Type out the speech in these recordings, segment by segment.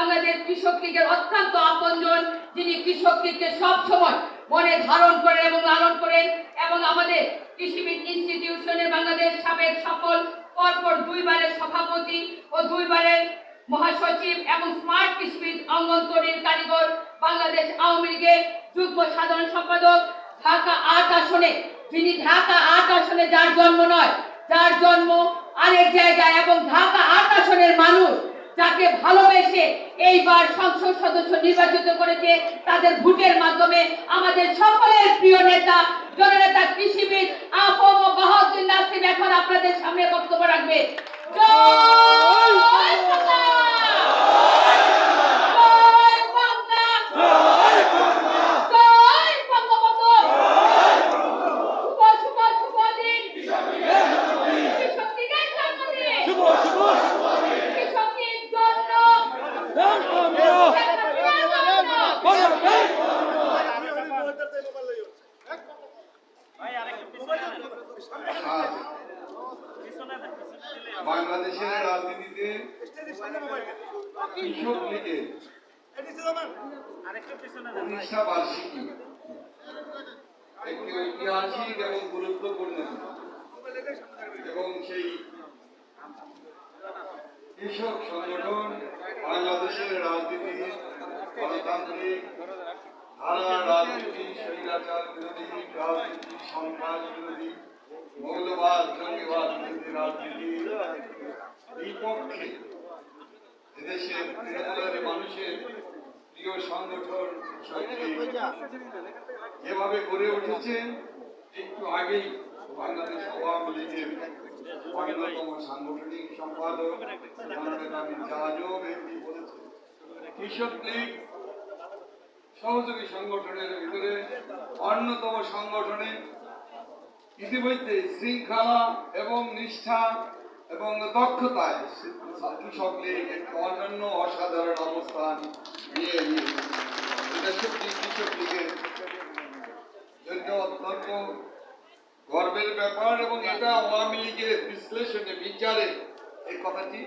বাংলাদেশ কৃষক লীগের অত্যন্ত আপনজন, যিনি কৃষক লীগকে সবসময় মনে ধারণ করেন এবং লালন করেন এবং আমাদের কৃষিবিদ ইনস্টিটিউশনের বাংলাদেশ সাবেক সফল পরপর 2 বারের সভাপতি ও 2 বারের মহাসচিব এবং স্মার্ট কৃষিবিদ অঙ্গন তৈরির কারিগর, বাংলাদেশ আওয়ামী লীগের যুগ্ম সাধারণ সম্পাদক, ঢাকা 8 আসনে, যিনি ঢাকা 8 আসনে যার জন্ম নয়, যার জন্ম আরেক জায়গায়, এবং ঢাকা 8 আসনের মানুষ যাকে ভালোবেসে এইবার সংসদ সদস্য নির্বাচিত করেছে তাদের ভোটের মাধ্যমে, আমাদের সকলের প্রিয় নেতা জননেতা কৃষিবিদ আফম বাহাউদ্দিন নাসিম এখন আপনাদের সামনে বক্তব্য রাখবে। জয় বাংলা! জয় বাংলা! জয় বঙ্গবন্ধু! শুভ শুভ শুভ দিন! কৃষক লীগের জন্মদিন! কৃষকের জন্য বাংলাদেশের রাজনীতিতে কৃষক লীগের প্রতিষ্ঠা বার্ষিকী একটি ঐতিহাসিক এবং গুরুত্বপূর্ণ এবং সেই কৃষক সংগঠন বাংলাদেশের রাজনীতি গণতান্ত্রিক ধারা রাজনীতি, স্বৈরাচার বিরোধী রাজনীতি, সন্ত্রাস বিরোধী, মৌলবাদ জঙ্গিবাদ বিরোধী রাজনীতির বিপক্ষে এদেশের তৃণমূলের মানুষের প্রিয় সংগঠন যেভাবে গড়ে উঠেছে, একটু আগেই বাংলাদেশ আওয়ামী লীগের অন্যতম সাংগঠনিক সম্পাদক বলেছে, কৃষক লীগ সহযোগী সংগঠনের ভিতরে অন্যতম সংগঠনে ইতিমধ্যে শৃঙ্খলা এবং নিষ্ঠা এবং দক্ষতায় কৃষক লীগ একটি অন্যান্য অসাধারণ অবস্থান নিয়ে নিয়েছে। এটা সত্যি কৃষক লীগের জন্য অত্যন্ত গর্বের ব্যাপার এবং এটা আওয়ামী লীগের বিশ্লেষণে বিচারে এই কথাটি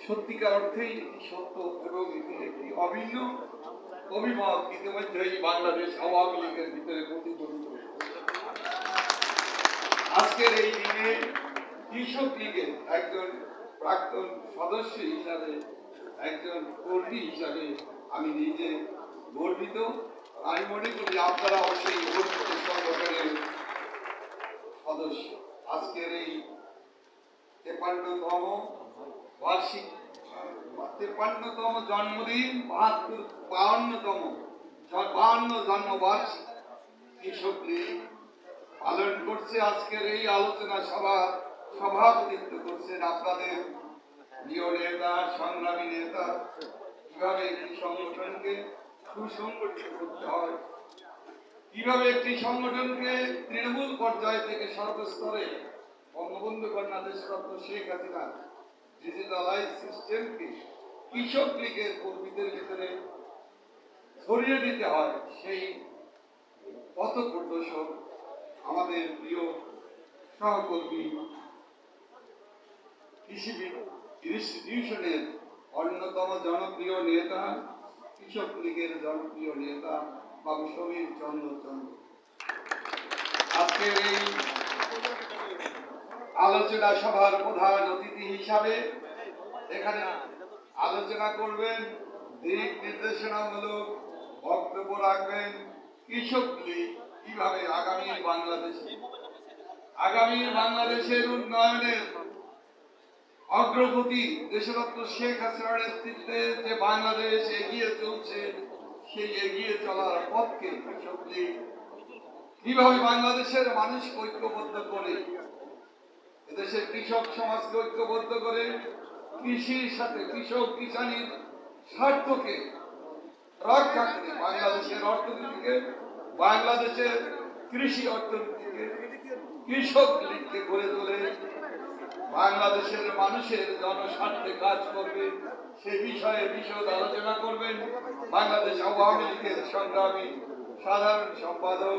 সত্যিকার অর্থেই সত্য এবং একটি অভিন্ন অভিমত ইতিমধ্যেই বাংলাদেশ আওয়ামী লীগের ভিতরে প্রতিফলিত হয়েছে। আজকের এই দিনে কৃষক লীগের একজন প্রাক্তন সদস্য হিসাবে, একজন কর্মী হিসাবে আমি নিজে গর্বিত। আমি মনে করি আপনারা অবশ্যই গর্বিত সংগঠনের সদস্য। আজকের এই 53তম বার্ষিক 53তম জন্মদিন, 52 জন্মবার্ষিক কৃষক লীগ পালন করছে। আজকের এই আলোচনা সভাপতিত্ব করছেন আপনাদের প্রিয় নেতা, সংগ্রামী নেতা। কিভাবে একটি সংগঠনকে সুসংগঠিত করতে হয়, কিভাবে একটি সংগঠনকে তৃণমূল পর্যায় থেকে সর্বস্তরে বঙ্গবন্ধু কন্যা দেশরত্ন শেখ হাসিনা ডিজিটালাইজ সিস্টেমকে কৃষক লীগের কর্মীদের ভিতরে ছড়িয়ে দিতে হয়, সেই পথ প্রদর্শক আমাদের প্রিয় সহকর্মী কৃষিবিদ ইনস্টিটিউশনের অন্যতম জনপ্রিয় নেতা, কৃষক লীগের জনপ্রিয় নেতা বাবু সমীর চন্দ্র। আজকের এই আলোচনা সভার প্রধান অতিথি হিসাবে এখানে আলোচনা করবেন, দিক নির্দেশনামূলক বক্তব্য রাখবেন কৃষক লীগ কিভাবে আগামী বাংলাদেশের উন্নয়নের অগ্রগতি দেশরত্ন শেখ হাসিনার নেতৃত্বে যে বাংলাদেশ এগিয়ে চলছে, সেই এগিয়ে চলার পথকে কৃষক লীগ কিভাবে বাংলাদেশের মানুষকে ঐক্যবদ্ধ করে, এদেশের কৃষক সমাজকে ঐক্যবদ্ধ করে, কৃষির সাথে কিষানির স্বার্থকে রক্ষা করে বাংলাদেশের অর্থনীতিকে, বাংলাদেশের কৃষি অর্থনীতিকে, কৃষক লীগকে গড়ে তোলে বাংলাদেশের মানুষের জনস্বার্থে কাজ করবে, সে বিষয়ে বিশদ আলোচনা করবেন বাংলাদেশ আওয়ামী লীগের সংগ্রামী সাধারণ সম্পাদক,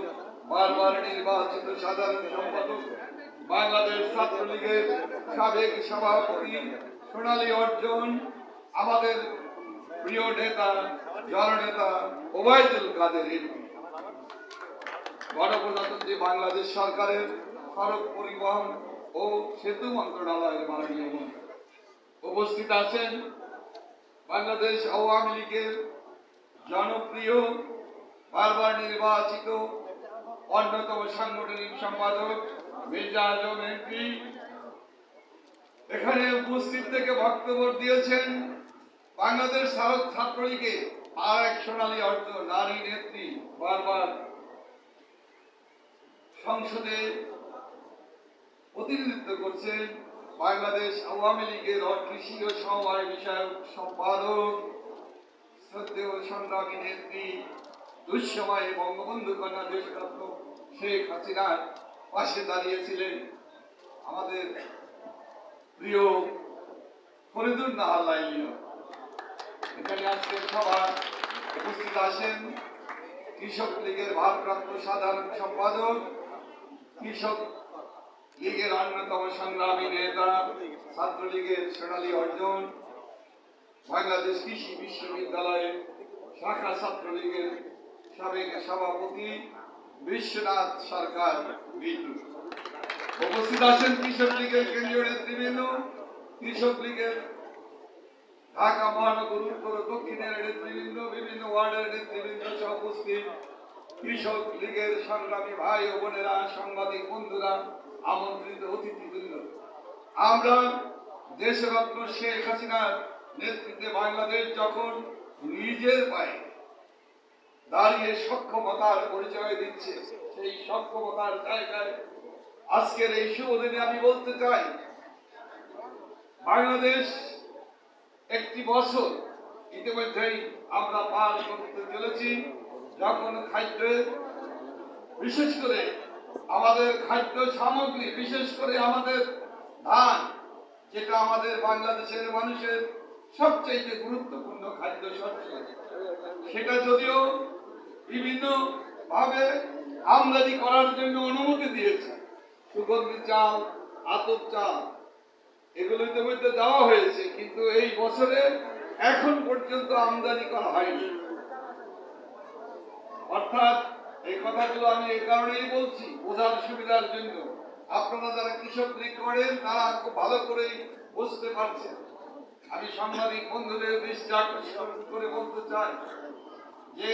বারবার নির্বাচিত সাধারণ সম্পাদক বাংলাদেশ ছাত্রলীগের সাবেক সভাপতি সোনালী অর্জন, আমাদের প্রিয় নেতা জননেতা ওবায়দুল কাদের এমপি, গণপ্রজাতন্ত্রী বাংলাদেশ সরকারের সড়ক পরিবহন ও সেতু মন্ত্রণালয়ের মাননীয় মন্ত্রী, উপস্থিত আছেন বাংলাদেশ আওয়ামী লীগের জনপ্রিয় বারবার নির্বাচিত অন্যতম সাংগঠনিক সম্পাদক মির্জা আজম এমপি, এখানে উপস্থিত থেকে বক্তব্য দিয়েছেন বাংলাদেশ ছাত্রলীগের আর এক সোনালী অর্থ নারী নেত্রী, বারবার সংসদে প্রতিনিধিত্ব করছেন বাংলাদেশ আওয়ামী লীগের কৃষি ও সমবায় বিষয়ক সম্পাদক শ্রদ্ধেয় সংগ্রামী নেত্রী, দুঃসময়ে বঙ্গবন্ধু কন্যা দেশরত্ন শেখ হাসিনার পাশে দাঁড়িয়েছিলেন আমাদের প্রিয় ফরিদুর নাহার লাইলিয়া। এখানে আজকে সভা উপস্থিত আছেন কৃষক লীগের ভারপ্রাপ্ত সাধারণ সম্পাদক, কৃষক লীগের অন্যতম সংগ্রামী নেতা, ছাত্রলীগের সোনালী অর্জন, বাংলাদেশ কৃষি বিশ্ববিদ্যালয়ের শাখা ছাত্রলীগের সাবেক সভাপতি বিশ্বনাথ সরকার বিদ্যুৎ। উপস্থিত আছেন কৃষক লীগের কেন্দ্রীয় নেতৃবৃন্দ, কৃষক লীগের ঢাকা মহানগর উত্তর ও দক্ষিণের নেতৃবৃন্দ, বিভিন্ন ওয়ার্ডের নেতৃবৃন্দ সহ উপস্থিত কৃষক লীগের সংগ্রামী ভাই ও বোনেরা, সাংবাদিক বন্ধুরা, আমন্ত্রিত অতিথিবৃন্দ। আমরা দেশরত্ন শেখ হাসিনার নেতৃত্বে বাংলাদেশ যখন নিজের পায়ে দাঁড়িয়ে সক্ষমতার পরিচয় দিচ্ছে, সেই সক্ষমতার জায়গায় আজকের এই শুভ দিনে আমি বলতে চাই, বাংলাদেশ একটি বছর ইতিমধ্যেই আমরা পার করতে চলেছি, যখন খাদ্যের, বিশেষ করে আমাদের খাদ্য সামগ্রী, বিশেষ করে আমাদের ধান, যেটা আমাদের বাংলাদেশের মানুষের সবচেয়ে গুরুত্বপূর্ণ খাদ্য শস্য, সেটা যদিও বিভিন্ন ভাবে আমদানি করার জন্য অনুমতি দিয়েছে, সুগন্ধি চাল, আতপ চাল, এগুলো ইতিমধ্যে দেওয়া হয়েছে, কিন্তু এই বছরে এখন পর্যন্ত আমদানি করা হয়নি। অর্থাৎ এই কথাগুলো আমি এই কারণেই বলছি, বোঝার সুবিধার জন্য। আপনারা যারা কৃষক লীগ করেন তারা খুব ভালো করেই বুঝতে পারছেন। আমি সাংবাদিক বন্ধুদের দৃষ্টি আকর্ষণ করে বলতে চাই যে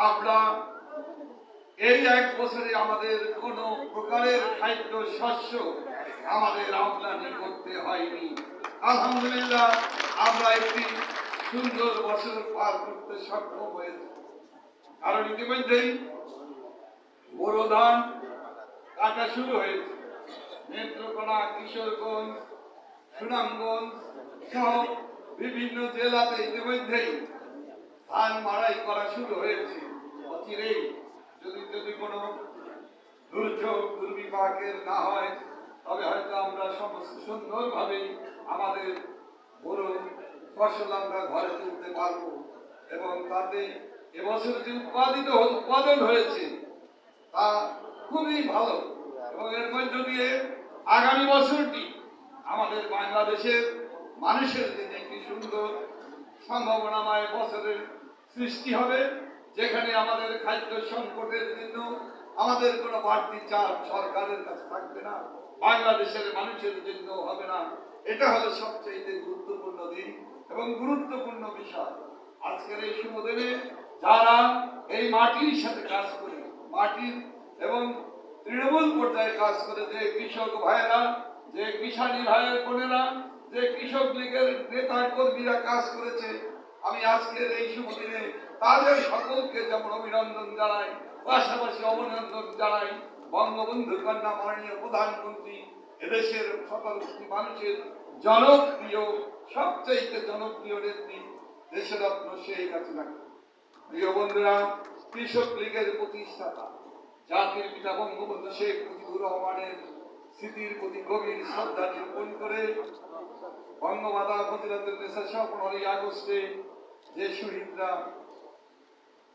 আমরা এই এক বছরে আমাদের কোন প্রকারের খাদ্য শস্য আমাদের আমদানি করতে হয়নি। আলহামদুলিল্লাহ, আমরা একটি সুন্দর বছর পার করতে সক্ষম হয়েছি। কারণ ইতিমধ্যেই বোরো ধান কাটা শুরু হয়েছে। নেত্রকোনা, কিশোরগঞ্জ, সুনামগঞ্জ সহ বিভিন্ন জেলাতে ইতিমধ্যেই ধান মাড়াই করা শুরু হয়েছে। অচিরেই যদি কোনো দুর্যোগ দুর্বিপাকের না হয়, তবে হয়তো আমরা সমস্ত সুন্দরভাবে আমাদের বড় ফসল আমরা ঘরে তুলতে পারবো, এবং তাতে এবছর যে উৎপাদন হয়েছে তা খুবই ভালো, এবং এর মধ্য দিয়ে আগামী বছরটি আমাদের বাংলাদেশের মানুষের জন্য একটি সুন্দর সম্ভাবনাময় বছরের সৃষ্টি হবে, যেখানে আমাদের খাদ্য সংকটের জন্য আমাদের কোনো বাড়তি চাপ সরকারের কাছে থাকবে না, বাংলাদেশের মানুষের জন্য হবে না। এটা হলো সবচেয়ে গুরুত্বপূর্ণ দিন এবং গুরুত্বপূর্ণ বিষয়। আজকের এই শুভ দিনে যারা এই মাটির সাথে কাজ করে, মাটির এবং তৃণমূল পর্যায়ে কাজ করে, যে কৃষক ভাইয়েরা, যে কিষানী ভাইয়ের বোনেরা, যে কৃষক লীগের নেতা কর্মীরা কাজ করেছে, আমি আজকের এই শুভ দিনে তাদের সকলকে যেমন অভিনন্দন জানাই, পাশাপাশি অভিনন্দন জানাই বঙ্গবন্ধু কন্যা মাননীয় প্রধানমন্ত্রী, এদেশের সকল মানুষের জনপ্রিয়, সবচেয়ে জনপ্রিয় নেত্রী দেশরত্ন শেখ হাসিনা। প্রিয় বন্ধুরা, কৃষক লীগের প্রতিষ্ঠাতা জাতির পিতা বঙ্গবন্ধু শেখ মুজিবুর রহমানের স্মৃতির প্রতি গভীর শ্রদ্ধা নিরূপণ করে বঙ্গমাতা ফজিলাতুন্নেসা সহ 15ই আগস্টে যে শহীদরা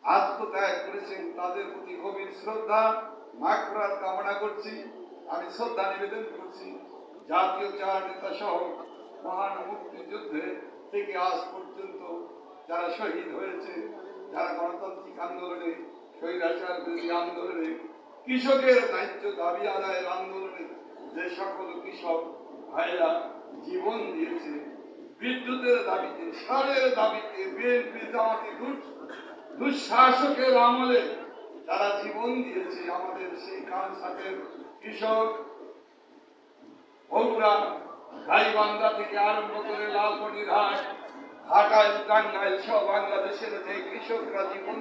আত্মত্যাগ করেছেন তাদের প্রতি গভীর শ্রদ্ধা মাগফিরাত কামনা করছি। আমি শ্রদ্ধা নিবেদন করছি জাতীয় চার নেতা সহ মহান মুক্তিযুদ্ধে থেকে আজ পর্যন্ত যারা শহীদ হয়েছে, যারা গণতান্ত্রিক আন্দোলনে, স্বৈরাচার বিরোধী আন্দোলনে, কৃষকের ন্যায্য দাবি আদায়ের আন্দোলনে যে সকল কৃষক ভাইরা জীবন দিয়েছে, বিদ্যুতের দাবিতে, সারের দাবিতে, বিএনপি জামাতি দুঃশাসকের আমলে যারা জীবন দিয়েছে, আমাদের সেই কানসাটের কৃষক বগুড়া, গাইবান্ধা থেকে আরম্ভ করে লালমনিরহাট, ঢাকায়, টাঙ্গাইল সহ বাংলাদেশের যে কৃষকরা জীবন